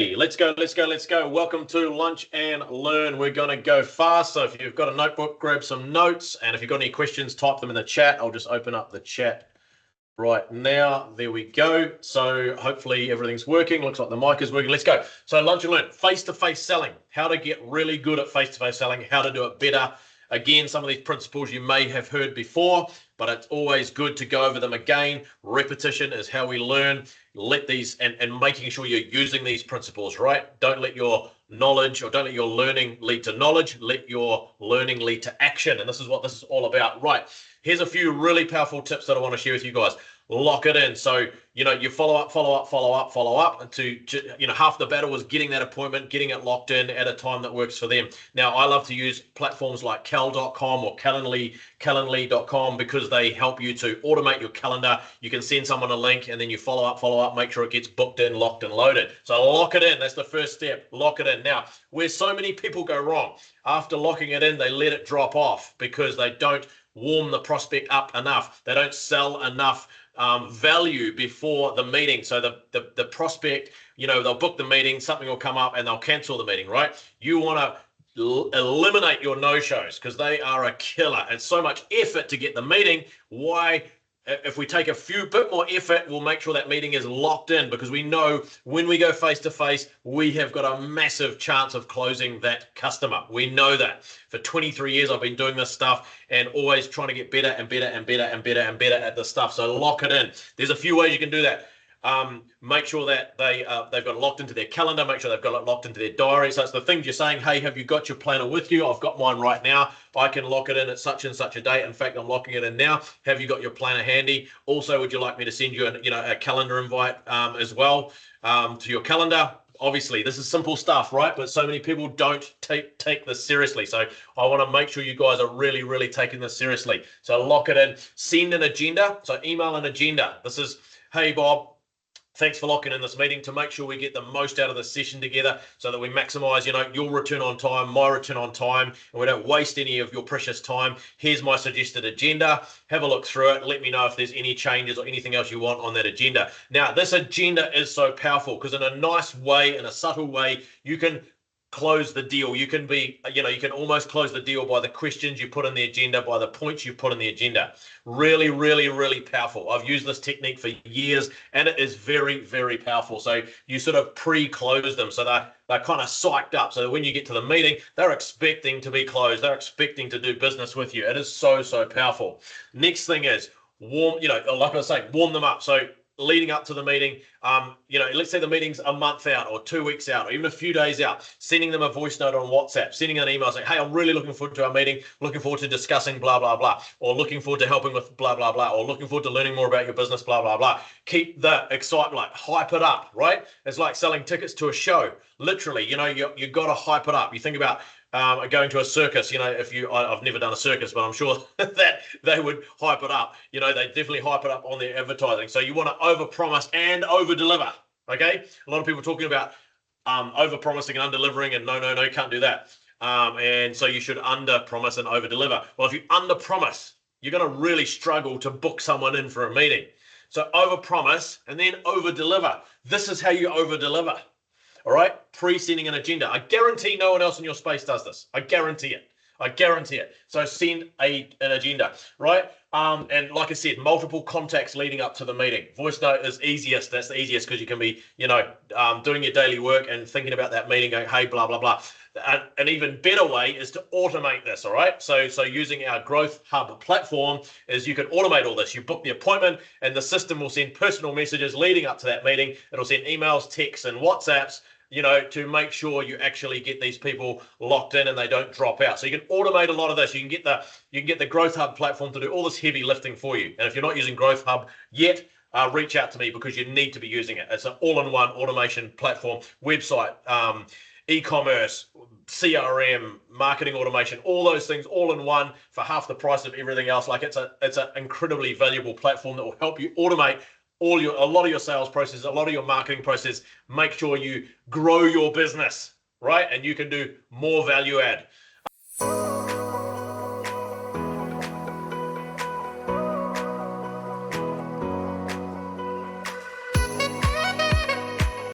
Let's go. Welcome to Lunch and Learn. We're going to go fast. So if you've got a notebook, grab some notes. And if you've got any questions, type them in the chat. I'll just open up the chat right now. There we go. So hopefully everything's working. Looks like the mic is working. Let's go. So Lunch and Learn, face-to-face selling. How to get really good at face-to-face selling, how to do it better. Again, some of these principles you may have heard before, but it's always good to go over them again. Repetition is how we learn. Let these and making sure you're using these principles, right? Don't let your knowledge or don't let your learning lead to knowledge. Let your learning lead to action. And this is what this is all about. Right. Here's a few really powerful tips that I want to share with you guys. Lock it in. So, you follow up until, half the battle is getting that appointment, getting it locked in at a time that works for them. Now, I love to use platforms like cal.com or calendly.com because they help you to automate your calendar. You can send someone a link and then you follow up, make sure it gets booked in, locked and loaded. So lock it in. That's the first step. Lock it in. Now, where so many people go wrong, after locking it in, they let it drop off because they don't warm the prospect up enough. They don't sell enough value before the meeting. So the prospect, they'll book the meeting, something will come up and they'll cancel the meeting, right? You want to eliminate your no-shows because they are a killer. It's so much effort to get the meeting. Why? If we take a bit more effort, we'll make sure that meeting is locked in because we know when we go face to face, we have got a massive chance of closing that customer. We know that. For 23 years, I've been doing this stuff and always trying to get better at this stuff. So lock it in. There's a few ways you can do that. Make sure that they've got it locked into their calendar, make sure they've got it locked into their diary. So it's the things you're saying, hey, have you got your planner with you? I've got mine right now. I can lock it in at such and such a date. In fact, I'm locking it in now. Have you got your planner handy? Also, would you like me to send you a calendar invite as well to your calendar? Obviously, this is simple stuff, right? But so many people don't take this seriously. So I want to make sure you guys are really, really taking this seriously. So lock it in. Send an agenda. So email an agenda. This is, hey, Bob, thanks for locking in this meeting to make sure we get the most out of the session together so that we maximize, your return on time, my return on time, and we don't waste any of your precious time. Here's my suggested agenda. Have a look through it. Let me know if there's any changes or anything else you want on that agenda. Now, this agenda is so powerful because in a nice way, in a subtle way, you can close the deal. You can you can almost close the deal by the questions you put in the agenda, by the points you put in the agenda. Really, really, really powerful. I've used this technique for years and it is very, very powerful. So you sort of pre-close them. So they're kind of psyched up. So that when you get to the meeting, they're expecting to be closed. They're expecting to do business with you. It is so, so powerful. Next thing is warm, like I was saying, warm them up. So leading up to the meeting, let's say the meeting's a month out or 2 weeks out or even a few days out, sending them a voice note on WhatsApp, sending an email saying, hey, I'm really looking forward to our meeting, looking forward to discussing blah, blah, blah, or looking forward to helping with blah, blah, blah, or looking forward to learning more about your business, blah, blah, blah. Keep the excitement, like hype it up, right? It's like selling tickets to a show. Literally, you got to hype it up. You think about going to a circus, I've never done a circus, but I'm sure that they would hype it up. They definitely hype it up on their advertising. So you want to overpromise and over-deliver, okay? A lot of people talking about over-promising and under-delivering and no, can't do that. And so you should under-promise and over-deliver. Well, if you under-promise, you're going to really struggle to book someone in for a meeting. So over-promise and then over-deliver. This is how you over-deliver. All right, pre-sending an agenda. I guarantee no one else in your space does this. I guarantee it. So send an agenda, right? And like I said, multiple contacts leading up to the meeting. Voice note is easiest. That's the easiest because you can be, doing your daily work and thinking about that meeting, going, hey, blah, blah, blah. An even better way is to automate this, all right? So using our Growth Hub platform is you can automate all this. You book the appointment and the system will send personal messages leading up to that meeting. It'll send emails, texts, and WhatsApps, to make sure you actually get these people locked in and they don't drop out. So you can automate a lot of this. You can get the Growth Hub platform to do all this heavy lifting for you. And if you're not using Growth Hub yet, reach out to me because you need to be using it. It's an all-in-one automation platform, website, e-commerce, CRM, marketing automation, all those things all in one for half the price of everything else. Like it's an incredibly valuable platform that will help you automate a lot of your sales process, a lot of your marketing process. Make sure you grow your business, right? And you can do more value add.